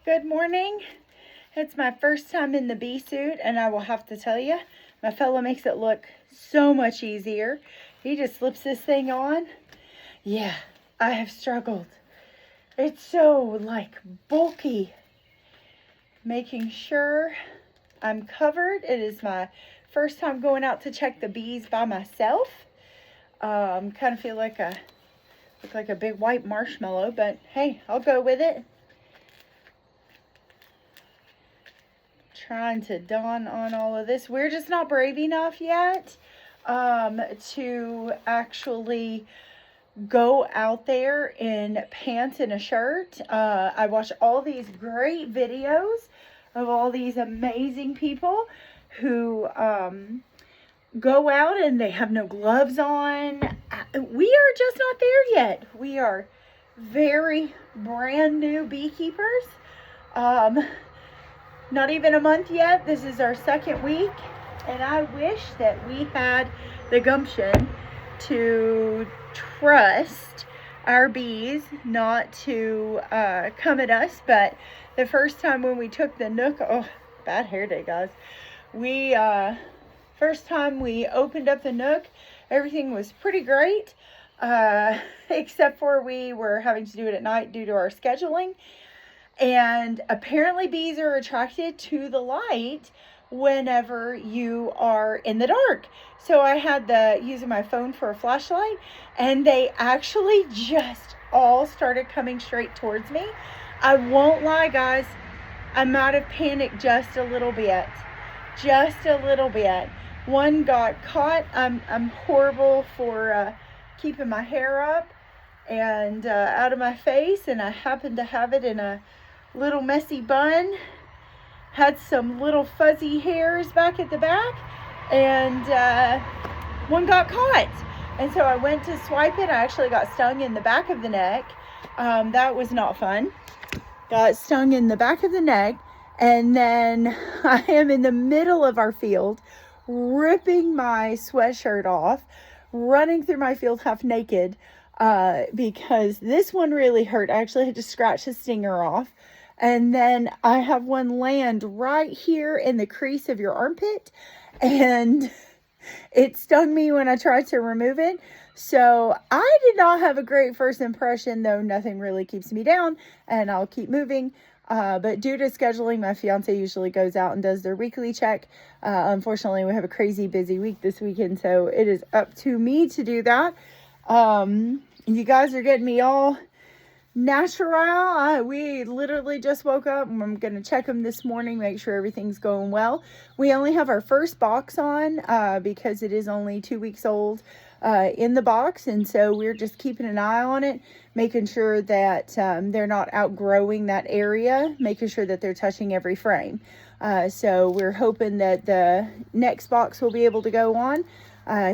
Good morning. It's my first time in the bee suit, and I will have to tell you, my fellow makes it look so much easier. He just slips this thing on. Yeah, I have struggled. It's so bulky. Making sure I'm covered. It is my first time going out to check the bees by myself. Kind of feel like look like a big white marshmallow, but hey, I'll go with it. Trying to dawn on all of this. We're just not brave enough yet to actually go out there in pants and a shirt. I watch all these great videos of all these amazing people who go out and they have no gloves on. We are just not there yet. We are very brand new beekeepers. Not even a month yet. This is our second week, and I wish that we had the gumption to trust our bees not to come at us. But the first time when we took the nook, oh, bad hair day, guys. First time we opened up the nook, everything was pretty great, except for we were having to do it at night due to our scheduling. And apparently bees are attracted to the light whenever you are in the dark. So I had using my phone for a flashlight, and they actually just all started coming straight towards me. I won't lie, guys. I might have panicked just a little bit. Just a little bit. One got caught. I'm horrible for keeping my hair up and out of my face, and I happened to have it in a little messy bun. Had some little fuzzy hairs back at the back, and one got caught. And so I went to swipe it. I actually got stung in the back of the neck. That was not fun. Got stung in the back of the neck, and then I am in the middle of our field, ripping my sweatshirt off, running through my field half naked, because this one really hurt. I actually had to scratch the stinger off. And then I have one land right here in the crease of your armpit, and it stung me when I tried to remove it. So I did not have a great first impression, though nothing really keeps me down, and I'll keep moving. But due to scheduling, my fiance usually goes out and does their weekly check. Unfortunately, we have a crazy busy week this weekend, so it is up to me to do that. You guys are getting me all natural. We literally just woke up, and I'm going to check them this morning, make sure everything's going well. We only have our first box on because it is only 2 weeks old in the box, and so we're just keeping an eye on it, making sure that they're not outgrowing that area, making sure that they're touching every frame. So we're hoping that the next box will be able to go on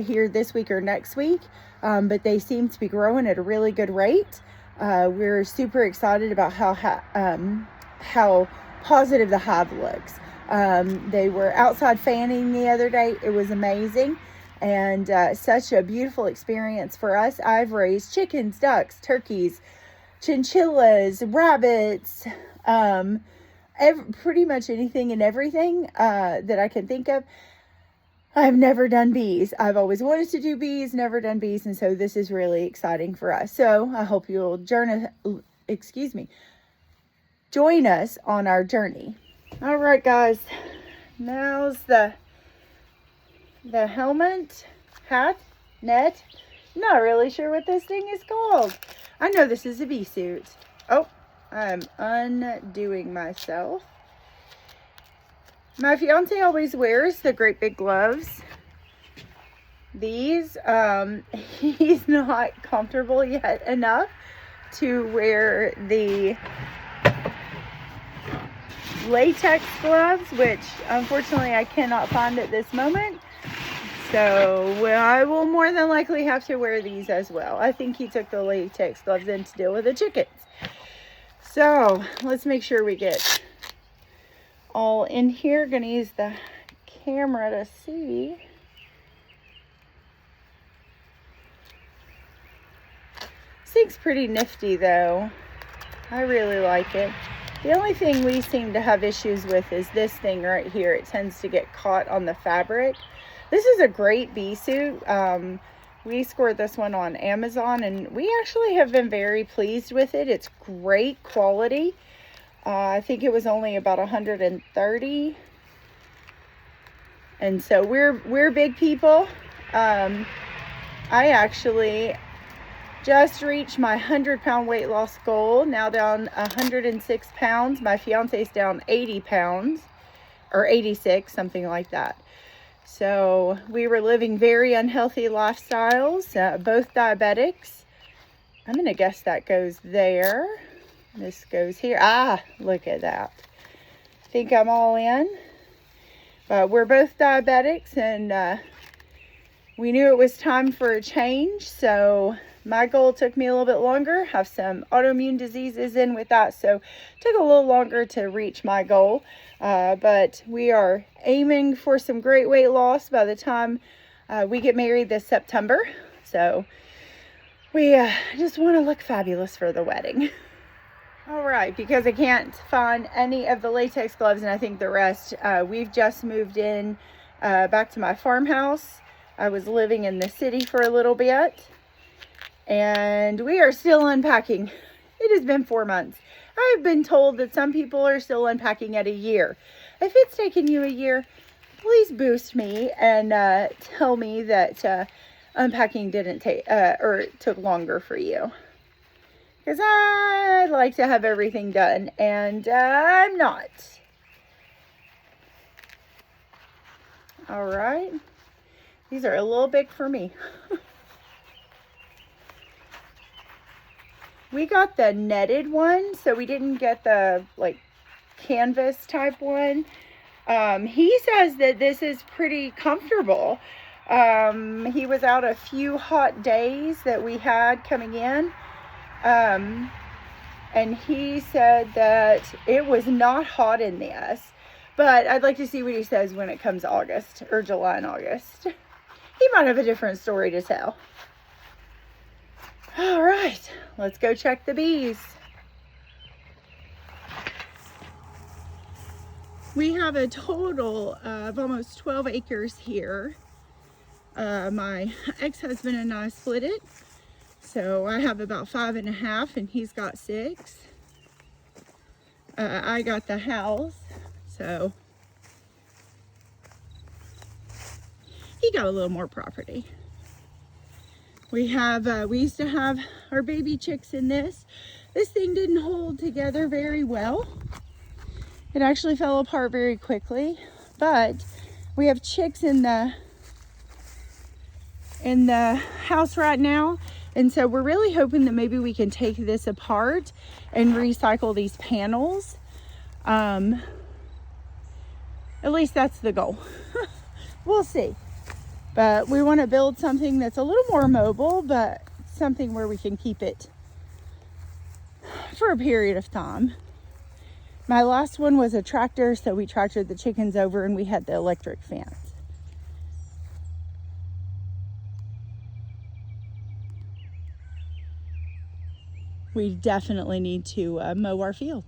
here this week or next week, but they seem to be growing at a really good rate. We're super excited about how positive the hive looks. They were outside fanning the other day. It was amazing, and such a beautiful experience for us. I've raised chickens, ducks, turkeys, chinchillas, rabbits, pretty much anything and everything that I can think of. I've never done bees. I've always wanted to do bees, never done bees, and so this is really exciting for us. So I hope you'll join us on our journey. All right, guys. Now's the helmet, hat, net. Not really sure what this thing is called. I know this is a bee suit. Oh, I'm undoing myself. My fiance always wears the great big gloves. These, he's not comfortable yet enough to wear the latex gloves, which unfortunately I cannot find at this moment. So I will more than likely have to wear these as well. I think he took the latex gloves in to deal with the chickens. So let's make sure we get all in here. Gonna use the camera to see. This thing's pretty nifty though. I really like it. The only thing we seem to have issues with is this thing right here. It tends to get caught on the fabric. This is a great bee suit. We scored this one on Amazon, and we actually have been very pleased with it. It's great quality. I think it was only about 130. And so we're big people. I actually just reached my 100-pound weight loss goal. Now down 106 pounds. My fiance's down 80 pounds, or 86, something like that. So we were living very unhealthy lifestyles, both diabetics. I'm going to guess that goes there. This goes here. Ah, look at that. Think I'm all in. We're both diabetics, and we knew it was time for a change. So my goal took me a little bit longer. Have some autoimmune diseases in with that, so it took a little longer to reach my goal. But we are aiming for some great weight loss by the time we get married this September. So we just want to look fabulous for the wedding. All right, because I can't find any of the latex gloves, and I think the rest, we've just moved in back to my farmhouse. I was living in the city for a little bit, and we are still unpacking. It has been 4 months. I've been told that some people are still unpacking at a year. If it's taken you a year, please boost me and tell me that unpacking didn't take or took longer for you. Because I'd like to have everything done, and I'm not. All right. These are a little big for me. We got the netted one, so we didn't get the like canvas type one. He says that this is pretty comfortable. He was out a few hot days that we had coming in. And he said that it was not hot in this, but I'd like to see what he says when it comes August or July and August. He might have a different story to tell. All right, let's go check the bees. We have a total of almost 12 acres here. My ex-husband and I split it. So I have about 5.5 and he's got 6. I got the house, so he got a little more property. We used to have our baby chicks in this. This thing didn't hold together very well. It actually fell apart very quickly, but we have chicks in the house right now. And so we're really hoping that maybe we can take this apart and recycle these panels. At least that's the goal. We'll see. But we want to build something that's a little more mobile, but something where we can keep it for a period of time. My last one was a tractor, so we tractored the chickens over and we had the electric fence. We definitely need to mow our field.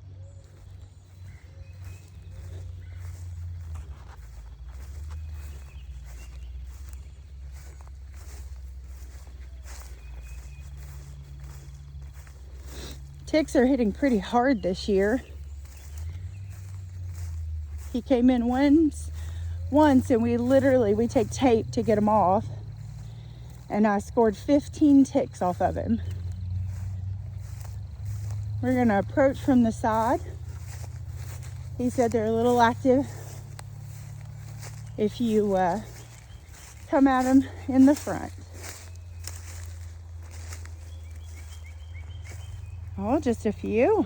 Ticks are hitting pretty hard this year. He came in once and we take tape to get him off. And I scored 15 ticks off of him. We're gonna approach from the side. He said they're a little active if you come at them in the front. Oh, just a few.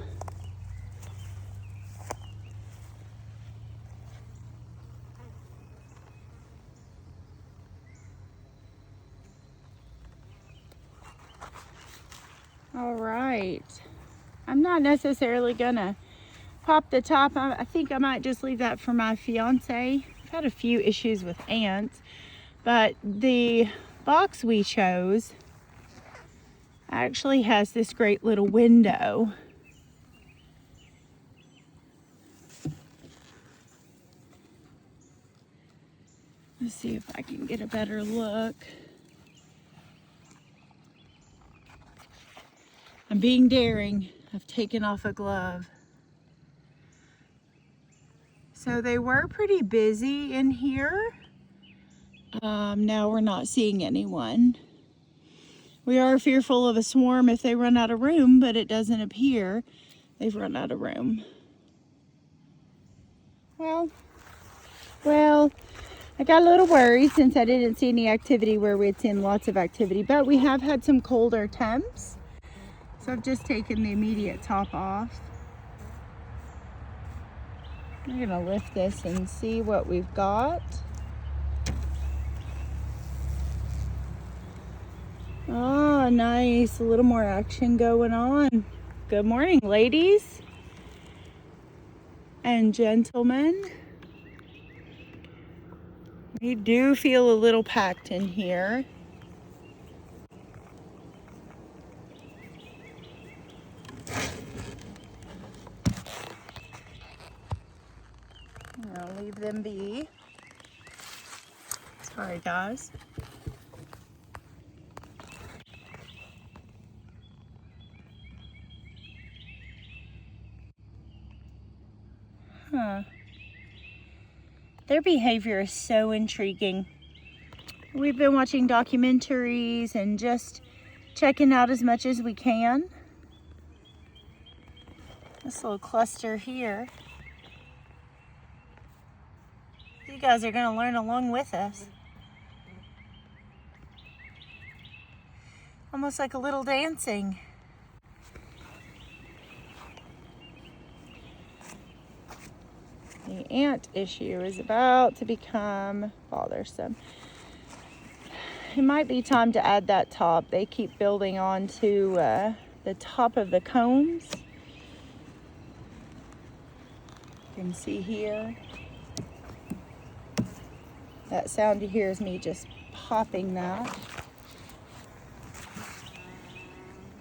All right. I'm not necessarily gonna pop the top. I think I might just leave that for my fiance. I've had a few issues with ants, but the box we chose actually has this great little window. Let's see if I can get a better look. I'm being daring. I've taken off a glove. So they were pretty busy in here. Now we're not seeing anyone. We are fearful of a swarm if they run out of room, but it doesn't appear they've run out of room. Well, I got a little worried since I didn't see any activity where we'd seen lots of activity, but we have had some colder temps. So I've just taken the immediate top off. I'm gonna lift this and see what we've got. Oh, nice. A little more action going on. Good morning, ladies and gentlemen. We do feel a little packed in here. I'll leave them be. Sorry, guys. Their behavior is so intriguing. We've been watching documentaries and just checking out as much as we can. This little cluster here. You guys are going to learn along with us. Almost like a little dancing. The ant issue is about to become bothersome. It might be time to add that top. They keep building onto the top of the combs. You can see here. That sound you hear is me just popping that.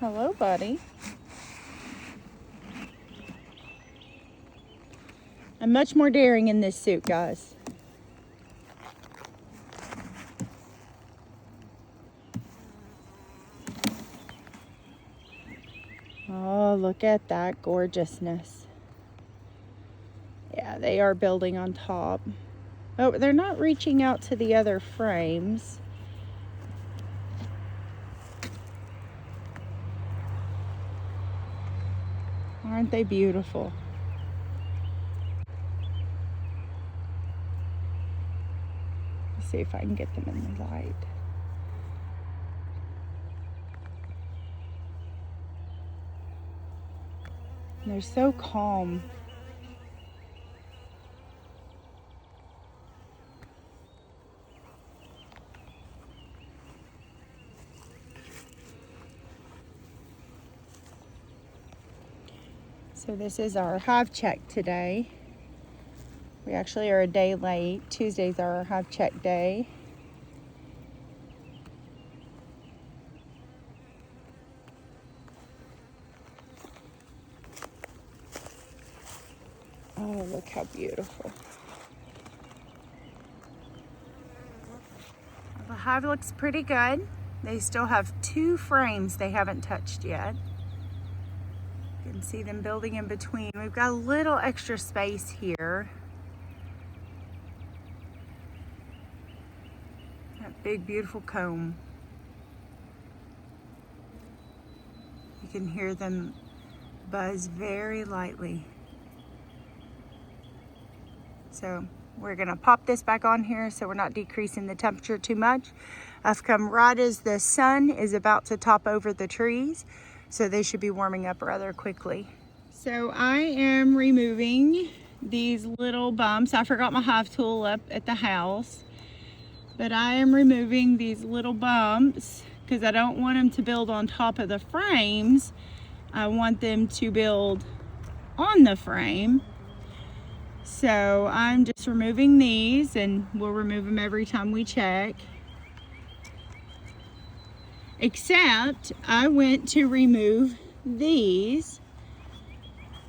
Hello, buddy. I'm much more daring in this suit, guys. Oh, look at that gorgeousness. Yeah, they are building on top. Oh, they're not reaching out to the other frames. Aren't they beautiful? Let's see if I can get them in the light. They're so calm. So this is our hive check today. We actually are a day late. Tuesdays are our hive check day. Oh, look how beautiful. The hive looks pretty good. They still have 2 frames they haven't touched yet. You can see them building in between. We've got a little extra space here. That big, beautiful comb. You can hear them buzz very lightly. So we're gonna pop this back on here so we're not decreasing the temperature too much. I've come right as the sun is about to top over the trees, so they should be warming up rather quickly. So I am removing these little bumps. I forgot my hive tool up at the house, but I am removing these little bumps because I don't want them to build on top of the frames. I want them to build on the frame. So I'm just removing these, and we'll remove them every time we check. Except I went to remove these,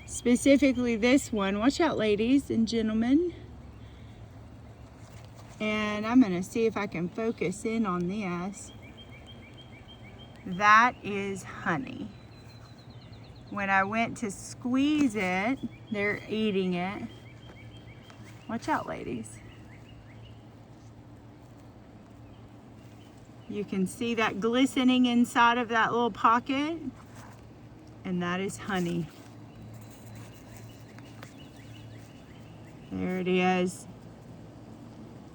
specifically this one. Watch out, ladies and gentlemen. And I'm going to see if I can focus in on this. That is honey. When I went to squeeze it, they're eating it. Watch out, ladies. You can see that glistening inside of that little pocket, and that is honey. There it is.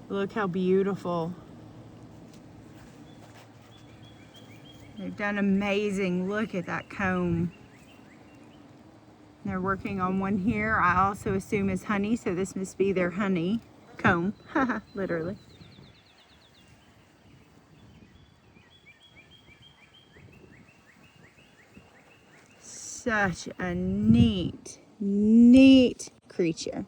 Look how beautiful. They've done amazing. Look at that comb. They're working on one here. I also assume is honey, so this must be their honey comb. Literally. Such a neat creature.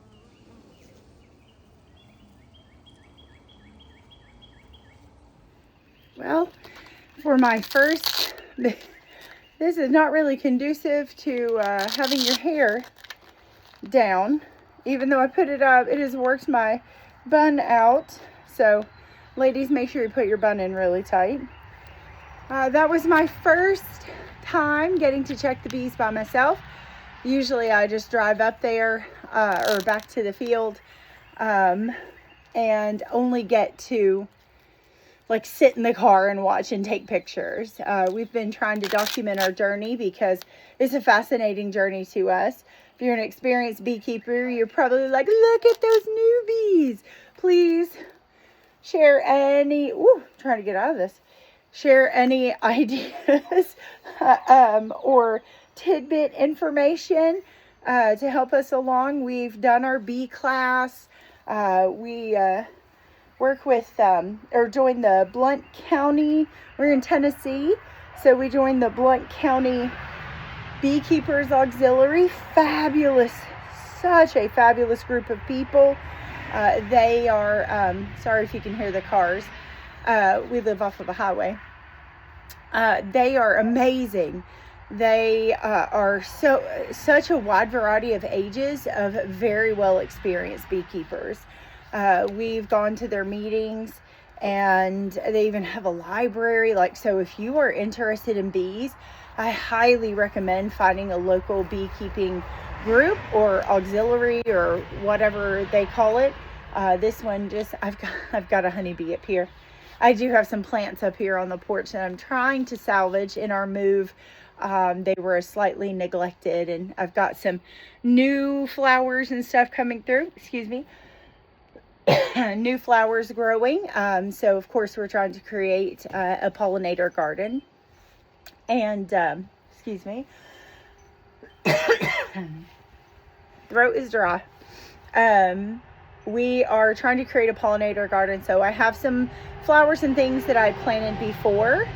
Well, for my first, this is not really conducive to having your hair down. Even though I put it up, it has worked my bun out. So, ladies, make sure you put your bun in really tight. That was my first time getting to check the bees by myself. Usually I just drive up there or back to the field and only get to like sit in the car and watch and take pictures. We've been trying to document our journey because it's a fascinating journey to us. If you're an experienced beekeeper, you're probably like, look at those newbies. Please share any, trying to get out of this. Share any ideas or tidbit information to help us along. We've done our bee class. We work with or joined the Blount County. We're in Tennessee, so we joined the Blount County Beekeepers Auxiliary. Fabulous, such a fabulous group of people. They are, sorry if you can hear the cars. We live off of a highway. They are amazing. They are such a wide variety of ages of very well experienced beekeepers. We've gone to their meetings, and they even have a library. So if you are interested in bees, I highly recommend finding a local beekeeping group or auxiliary or whatever they call it. This one I've got a honeybee up here. I do have some plants up here on the porch that I'm trying to salvage in our move. They were slightly neglected, and I've got some new flowers and stuff coming through. Excuse me. New flowers growing. So of course we're trying to create a pollinator garden. And excuse me. Throat is dry. We are trying to create a pollinator garden. So I have some flowers and things that I planted before.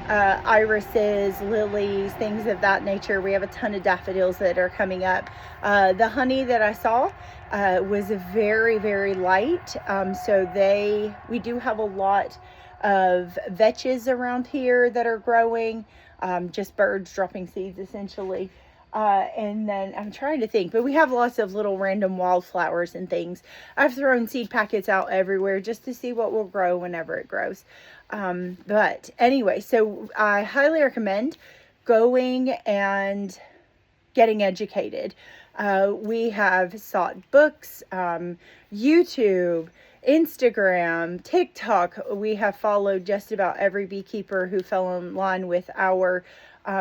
Irises, lilies, things of that nature. We have a ton of daffodils that are coming up. The honey that I saw was very, very light. So we do have a lot of vetches around here that are growing. Just birds dropping seeds essentially. And then I'm trying to think, but we have lots of little random wildflowers and things. I've thrown seed packets out everywhere just to see what will grow whenever it grows. But anyway, so I highly recommend going and getting educated. We have sought books, YouTube, Instagram, TikTok. We have followed just about every beekeeper who fell in line with our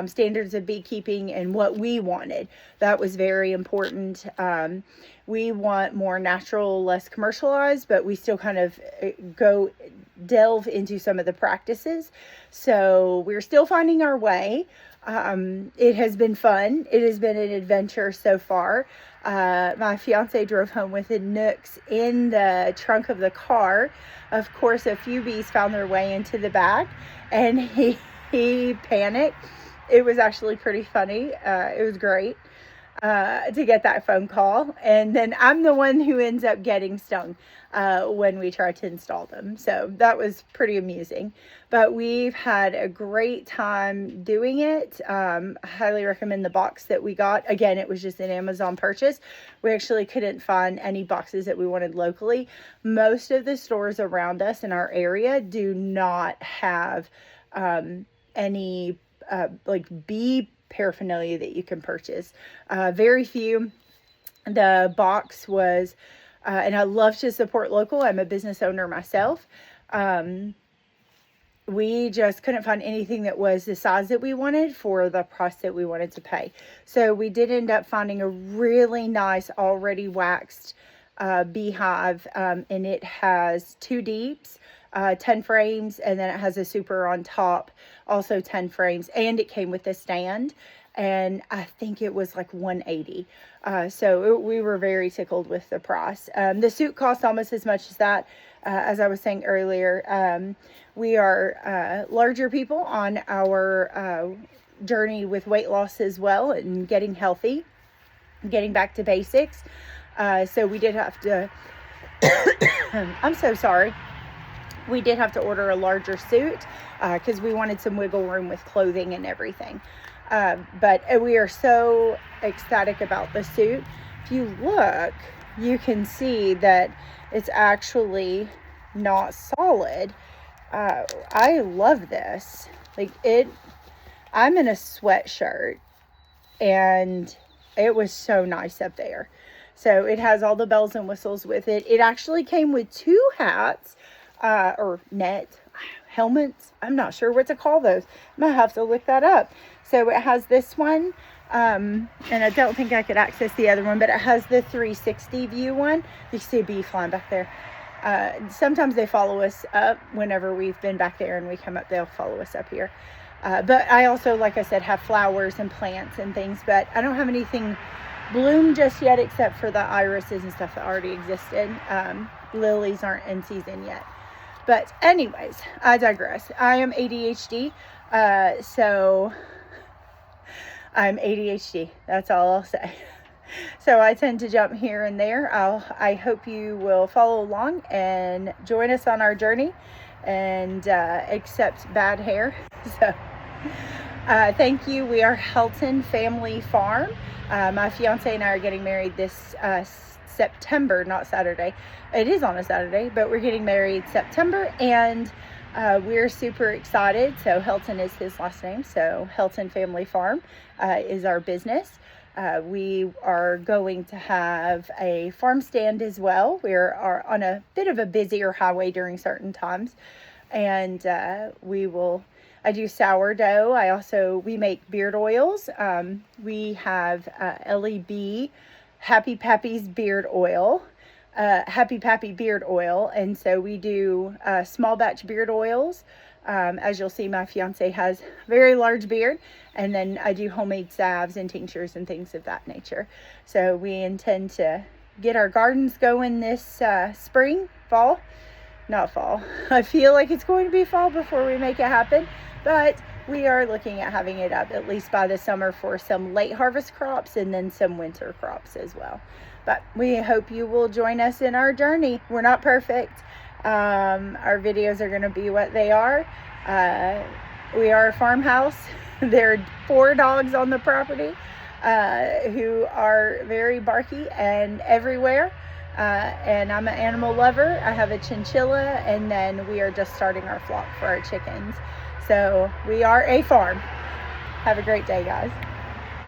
standards of beekeeping and what we wanted. That was very important. We want more natural, less commercialized, but we still kind of delve into some of the practices. So we're still finding our way. It has been fun. It has been an adventure so far. My fiance drove home with the Nooks in the trunk of the car. Of course, a few bees found their way into the back, and he panicked. It was actually pretty funny. It was great. to get that phone call. And then I'm the one who ends up getting stung when we try to install them. So that was pretty amusing. But we've had a great time doing it. I highly recommend the box that we got. Again, it was just an Amazon purchase. We actually couldn't find any boxes that we wanted locally. Most of the stores around us in our area do not have any like bee paraphernalia that you can purchase. Very few. The box was, and I love to support local. I'm a business owner myself. We just couldn't find anything that was the size that we wanted for the price that we wanted to pay. So we did end up finding a really nice, already waxed beehive, and it has 2 deeps, 10 frames, and then it has a super on top, also 10 frames, and it came with a stand, and I think it was like $180. We were very tickled with the price. The suit cost almost as much as that. As I was saying earlier, we are larger people on our journey with weight loss as well, and getting healthy, getting back to basics. So we did have to, I'm so sorry. We did have to order a larger suit because we wanted some wiggle room with clothing and everything. But we are so ecstatic about the suit. If you look, you can see that it's actually not solid. I love this. Like I'm in a sweatshirt, and it was so nice up there. So it has all the bells and whistles with it. It actually came with 2 hats, or helmets. I'm not sure what to call those. I'm gonna have to look that up. So it has this one, and I don't think I could access the other one, but it has the 360 view one. You can see a bee flying back there. Sometimes they follow us up whenever we've been back there and we come up, they'll follow us up here. But I also, like I said, have flowers and plants and things, but I don't have anything bloomed just yet except for the irises and stuff that already existed. Lilies aren't in season yet. But anyways, I digress. I am ADHD, so I'm ADHD. That's all I'll say. So I tend to jump here and there. I hope you will follow along and join us on our journey and accept bad hair. So thank you. We are Helton Family Farm. My fiance and I are getting married this September, not Saturday. It is on a Saturday, but we're getting married September, and we're super excited. So Helton is his last name. So Helton Family Farm is our business. We are going to have a farm stand as well. We are on a bit of a busier highway during certain times, and I do sourdough. We make beard oils. We have LEB Happy Pappy's beard oil, Happy Pappy beard oil. And so we do small batch beard oils. As you'll see, my fiance has a very large beard, and then I do homemade salves and tinctures and things of that nature. So we intend to get our gardens going this fall. Not fall. I feel like it's going to be fall before we make it happen, but we are looking at having it up at least by the summer for some late harvest crops and then some winter crops as well. But we hope you will join us in our journey. We're not perfect. Our videos are going to be what they are. We are a farmhouse. There are 4 dogs on the property who are very barky and everywhere. And I'm an animal lover. I have a chinchilla, and then we are just starting our flock for our chickens. So we are a farm. Have a great day, guys.